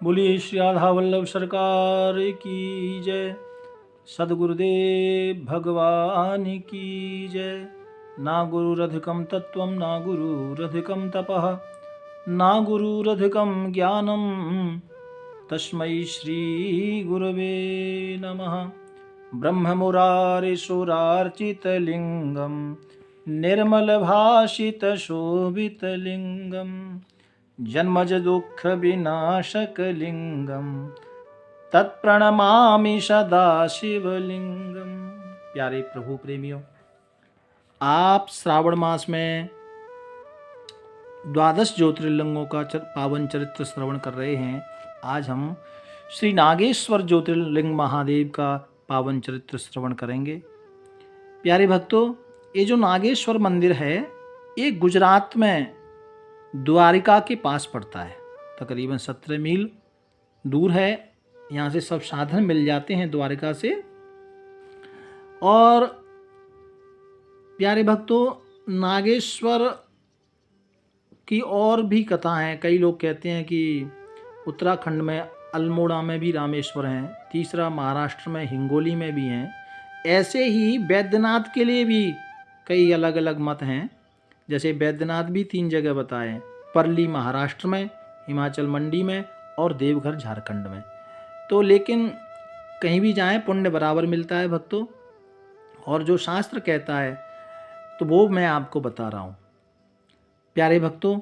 बोलिए श्री राधा वल्लभ सरकार की जय। सद्गुरुदेव भगवान की जय। ना गुरुरधिकं तत्त्वं ना गुरुरधिकं तपः ना गुरुरधिकं ज्ञानं तस्मै श्री गुरवे नमः। ब्रह्ममुरारिसुरार्चितलिङ्गं निर्मलभाषितशोभितलिङ्गं जन्मज दुःखविनाशकलिङ्गं तत्प्रणमामि सदा शिवलिंगम। प्यारे प्रभु प्रेमियों, आप श्रावण मास में द्वादश ज्योतिर्लिंगों का पावन चरित्र श्रवण कर रहे हैं। आज हम श्री नागेश्वर ज्योतिर्लिंग महादेव का पावन चरित्र श्रवण करेंगे। प्यारे भक्तों, ये जो नागेश्वर मंदिर है ये गुजरात में द्वारिका के पास पड़ता है। तकरीबन 17 मील दूर है। यहाँ से सब साधन मिल जाते हैं द्वारिका से। और प्यारे भक्तों, नागेश्वर की और भी कथा हैं। कई लोग कहते हैं कि उत्तराखंड में अल्मोड़ा में भी रामेश्वर हैं, तीसरा महाराष्ट्र में हिंगोली में भी हैं। ऐसे ही बैद्यनाथ के लिए भी कई अलग अलग मत हैं। जैसे बैद्यनाथ भी 3 जगह बताए हैं, परली महाराष्ट्र में, हिमाचल मंडी में और देवघर झारखंड में। तो लेकिन कहीं भी जाएं पुण्य बराबर मिलता है भक्तों। और जो शास्त्र कहता है तो वो मैं आपको बता रहा हूँ। प्यारे भक्तों,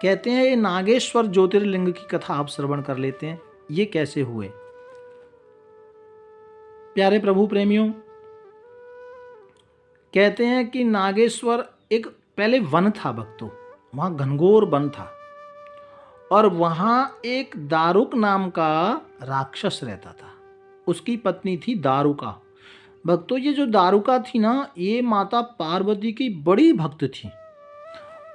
कहते हैं ये नागेश्वर ज्योतिर्लिंग की कथा आप श्रवण कर लेते हैं। ये कैसे हुए? प्यारे प्रभु प्रेमियों, कहते हैं कि नागेश्वर एक पहले वन था भक्तों। वहाँ घनघोर वन था और वहाँ एक दारुक नाम का राक्षस रहता था। उसकी पत्नी थी दारुका। भक्तों, ये जो दारुका थी ना, ये माता पार्वती की बड़ी भक्त थी।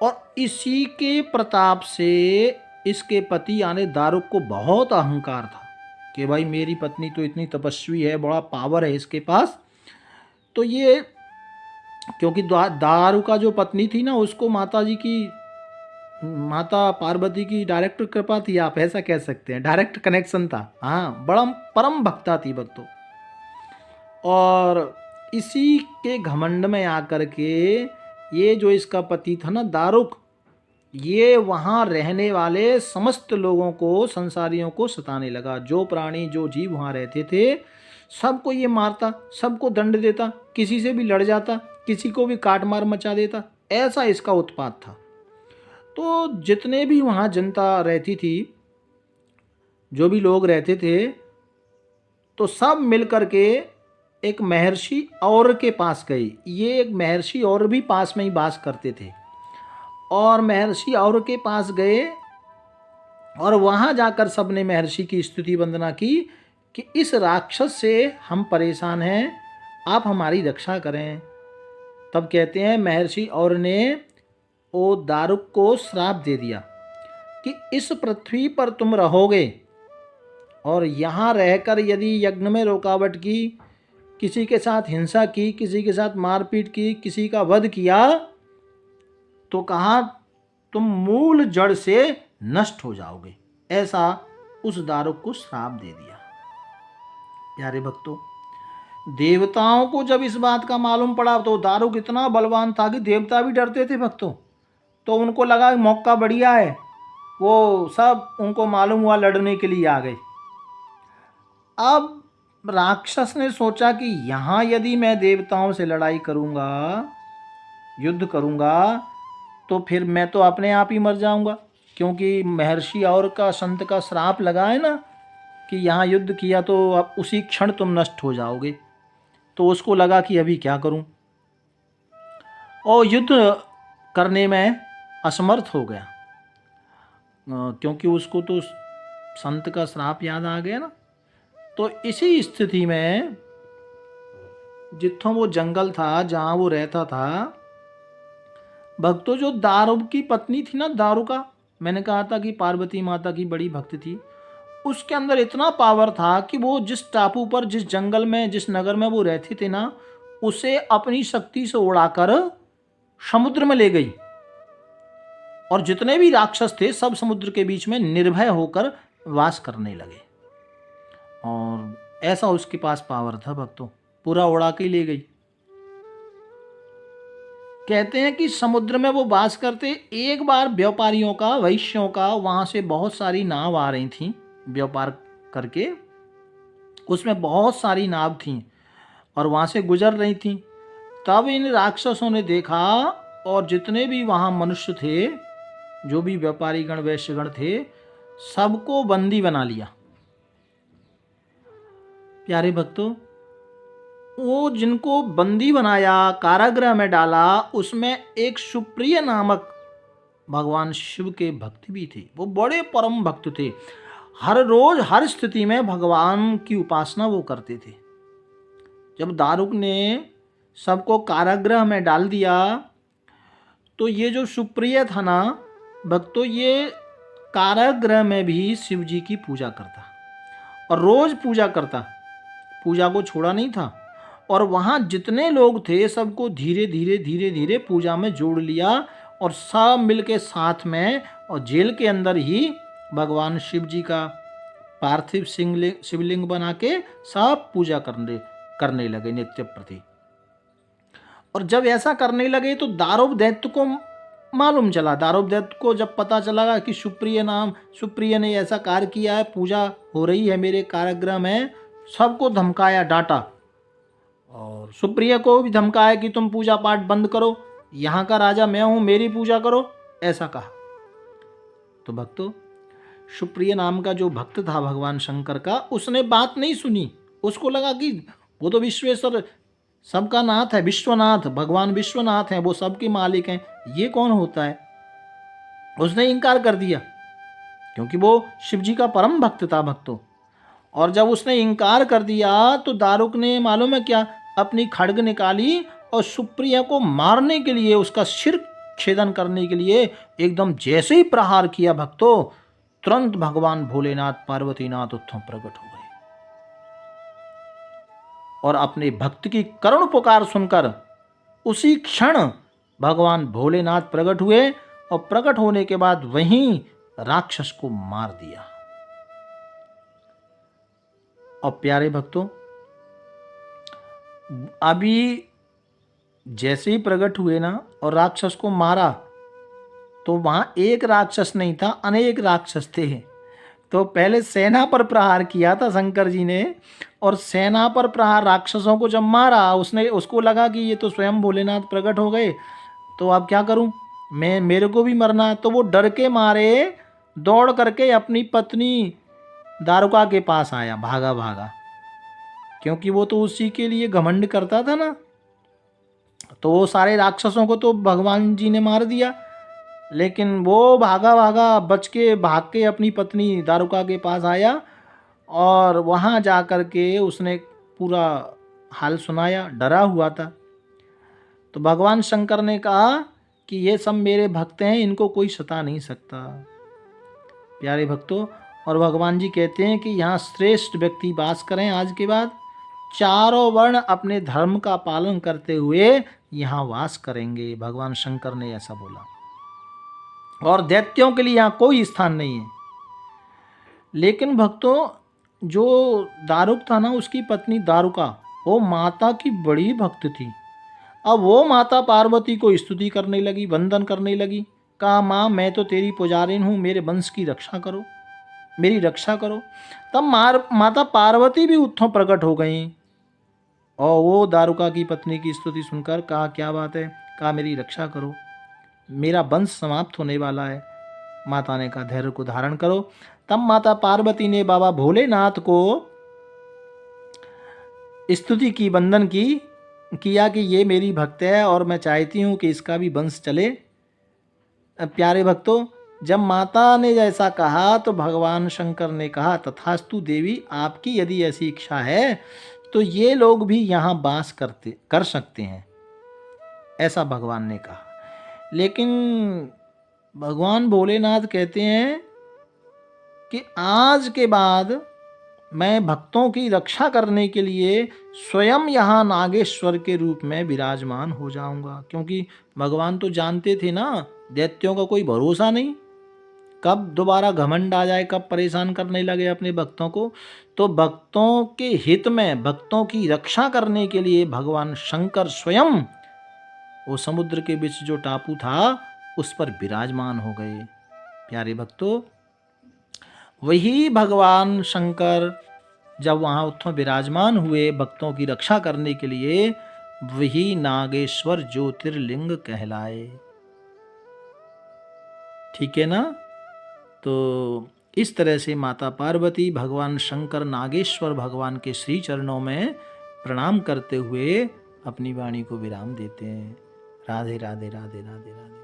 और इसी के प्रताप से इसके पति यानी दारुक को बहुत अहंकार था कि भाई मेरी पत्नी तो इतनी तपस्वी है, बड़ा पावर है इसके पास। तो ये क्योंकि दारुका जो पत्नी थी ना, उसको माता पार्वती की डायरेक्ट कृपा थी, आप ऐसा कह सकते हैं, डायरेक्ट कनेक्शन था। हाँ, बड़ा परम भक्ता थी भक्तों। और इसी के घमंड में आकर के ये जो इसका पति था ना दारुक, ये वहाँ रहने वाले समस्त लोगों को, संसारियों को सताने लगा। जो प्राणी जो जीव वहाँ रहते थे सबको ये मारता, सबको दंड देता, किसी से भी लड़ जाता, किसी को भी काट मार मचा देता। ऐसा इसका उत्पात था। तो जितने भी वहाँ जनता रहती थी, जो भी लोग रहते थे, तो सब मिल कर के एक महर्षि और के पास गई। ये एक महर्षि और भी पास में ही वास करते थे। और महर्षि और के पास गए और वहाँ जाकर सबने महर्षि की स्तुति वंदना की कि इस राक्षस से हम परेशान हैं, आप हमारी रक्षा करें। तब कहते हैं महर्षि और ने वो दारुक को श्राप दे दिया कि इस पृथ्वी पर तुम रहोगे और यहाँ रहकर यदि यज्ञ में रुकावट की, किसी के साथ हिंसा की, किसी के साथ मारपीट की, किसी का वध किया, तो कहा तुम मूल जड़ से नष्ट हो जाओगे। ऐसा उस दारुक को श्राप दे दिया। प्यारे भक्तों, देवताओं को जब इस बात का मालूम पड़ा तो दारुक इतना बलवान था कि देवता भी डरते थे भक्तों। तो उनको लगा मौका बढ़िया है, वो सब उनको मालूम हुआ लड़ने के लिए आ गए। अब राक्षस ने सोचा कि यहाँ यदि मैं देवताओं से लड़ाई करूँगा, युद्ध करूँगा, तो फिर मैं तो अपने आप ही मर जाऊँगा। क्योंकि महर्षि और का संत का श्राप लगा है ना कि यहाँ युद्ध किया तो अब उसी क्षण तुम नष्ट हो जाओगे। तो उसको लगा कि अभी क्या करूँ, और युद्ध करने में असमर्थ हो गया। क्योंकि उसको तो संत का श्राप याद आ गया ना। तो इसी स्थिति में जिथों वो जंगल था जहाँ वो रहता था भक्तों, जो दारुक की पत्नी थी ना दारुका, मैंने कहा था कि पार्वती माता की बड़ी भक्त थी। उसके अंदर इतना पावर था कि वो जिस टापू पर, जिस जंगल में, जिस नगर में वो रहते थे ना, उसे अपनी शक्ति से उड़ाकर समुद्र में ले गई। और जितने भी राक्षस थे सब समुद्र के बीच में निर्भय होकर वास करने लगे। और ऐसा उसके पास पावर था भक्तों, पूरा उड़ा के ले गई। कहते हैं कि समुद्र में वो वास करते, एक बार व्यापारियों का, वैश्यों का, वहां से बहुत सारी नाव आ रही थी व्यापार करके, उसमें बहुत सारी नाव थी और वहां से गुजर रही थी। तब इन राक्षसों ने देखा और जितने भी वहां मनुष्य थे, जो भी व्यापारी गण वैश्यगण थे, सबको बंदी बना लिया। प्यारे भक्तों, वो जिनको बंदी बनाया, कारागृह में डाला, उसमें एक सुप्रिय नामक भगवान शिव के भक्त भी थे। वो बड़े परम भक्त थे, हर रोज हर स्थिति में भगवान की उपासना वो करते थे। जब दारुक ने सबको कारागृह में डाल दिया तो ये जो सुप्रिय था ना भक्तों, ये कारागृह में भी शिव जी की पूजा करता और रोज पूजा करता, पूजा को छोड़ा नहीं था। और वहाँ जितने लोग थे सबको धीरे धीरे धीरे धीरे पूजा में जोड़ लिया और सब मिलके साथ में, और जेल के अंदर ही भगवान शिव जी का पार्थिव शिवलिंग बना के सब पूजा करने लगे नित्य प्रति। और जब ऐसा करने लगे तो दारोब दैत्य को मालूम चला, दारोब दैत्य को जब पता चला कि सुप्रिय ने ऐसा कार्य किया है, पूजा हो रही है मेरे कारागृह में, सबको धमकाया, डांटा, और सुप्रिय को भी धमकाया कि तुम पूजा पाठ बंद करो, यहाँ का राजा मैं हूँ, मेरी पूजा करो, ऐसा कहा। तो भक्तों, सुप्रिय नाम का जो भक्त था भगवान शंकर का, उसने बात नहीं सुनी। उसको लगा कि वो तो विश्वेश्वर, सबका नाथ है, विश्वनाथ, भगवान विश्वनाथ हैं, वो सबके मालिक हैं, ये कौन होता है। उसने इनकार कर दिया क्योंकि वो शिव जी का परम भक्त था भक्तों। और जब उसने इनकार कर दिया तो दारुक ने मालूम है क्या, अपनी खड्ग निकाली और सुप्रिया को मारने के लिए, उसका सिर छेदन करने के लिए एकदम जैसे ही प्रहार किया भक्तों, तुरंत भगवान भोलेनाथ पार्वतीनाथ उत्थम प्रकट हो गए। और अपने भक्त की करुण पुकार सुनकर उसी क्षण भगवान भोलेनाथ प्रकट हुए और प्रकट होने के बाद वहीं राक्षस को मार दिया। और प्यारे भक्तों, अभी जैसे ही प्रकट हुए ना और राक्षस को मारा, तो वहां एक राक्षस नहीं था, अनेक राक्षस थे। तो पहले सेना पर प्रहार किया था शंकर जी ने, और सेना पर प्रहार राक्षसों को जब मारा, उसको लगा कि ये तो स्वयं भोलेनाथ प्रकट हो गए, तो अब क्या करूं, मेरे को भी मरना। तो वो डर के मारे दौड़ करके अपनी पत्नी दारुका के पास आया, भागा भागा, क्योंकि वो तो उसी के लिए घमंड करता था ना। तो वो सारे राक्षसों को तो भगवान जी ने मार दिया, लेकिन वो भागा भागा बच के भाग के अपनी पत्नी दारुका के पास आया और वहाँ जा कर के उसने पूरा हाल सुनाया, डरा हुआ था। तो भगवान शंकर ने कहा कि ये सब मेरे भक्त हैं, इनको कोई सता नहीं सकता। प्यारे भक्तों, और भगवान जी कहते हैं कि यहाँ श्रेष्ठ व्यक्ति वास करें आज के बाद, चारों वर्ण अपने धर्म का पालन करते हुए यहाँ वास करेंगे। भगवान शंकर ने ऐसा बोला, और दैत्यों के लिए यहाँ कोई स्थान नहीं है। लेकिन भक्तों, जो दारुक था ना, उसकी पत्नी दारुका, वो माता की बड़ी भक्त थी। अब वो माता पार्वती को स्तुति करने लगी, वंदन करने लगी, कहा माँ मैं तो तेरी पुजारिन हूँ, मेरे वंश की रक्षा करो, मेरी रक्षा करो। तब माता पार्वती भी उत्थों प्रकट हो गई और वो दारुका की पत्नी की स्तुति सुनकर कहा क्या बात है, कहा मेरी रक्षा करो, मेरा वंश समाप्त होने वाला है। माता ने कहा धैर्य को धारण करो। तब माता पार्वती ने बाबा भोलेनाथ को स्तुति की, वंदन किया कि ये मेरी भक्त है और मैं चाहती हूँ कि इसका भी वंश चले। प्यारे भक्तों, जब माता ने जैसा कहा तो भगवान शंकर ने कहा तथास्तु देवी, आपकी यदि ऐसी इच्छा है तो ये लोग भी यहाँ वास कर सकते हैं, ऐसा भगवान ने कहा। लेकिन भगवान भोलेनाथ कहते हैं कि आज के बाद मैं भक्तों की रक्षा करने के लिए स्वयं यहाँ नागेश्वर के रूप में विराजमान हो जाऊंगा। क्योंकि भगवान तो जानते थे ना, दैत्यों का कोई भरोसा नहीं, कब दोबारा घमंड आ जाए, कब परेशान करने लगे अपने भक्तों को। तो भक्तों के हित में, भक्तों की रक्षा करने के लिए भगवान शंकर स्वयं वो समुद्र के बीच जो टापू था उस पर विराजमान हो गए। प्यारे भक्तों, वही भगवान शंकर जब वहाँ उत्थों विराजमान हुए भक्तों की रक्षा करने के लिए, वही नागेश्वर ज्योतिर्लिंग कहलाए। ठीक है ना। तो इस तरह से माता पार्वती भगवान शंकर नागेश्वर भगवान के श्री चरणों में प्रणाम करते हुए अपनी वाणी को विराम देते हैं। राधे राधे राधे राधे राधे।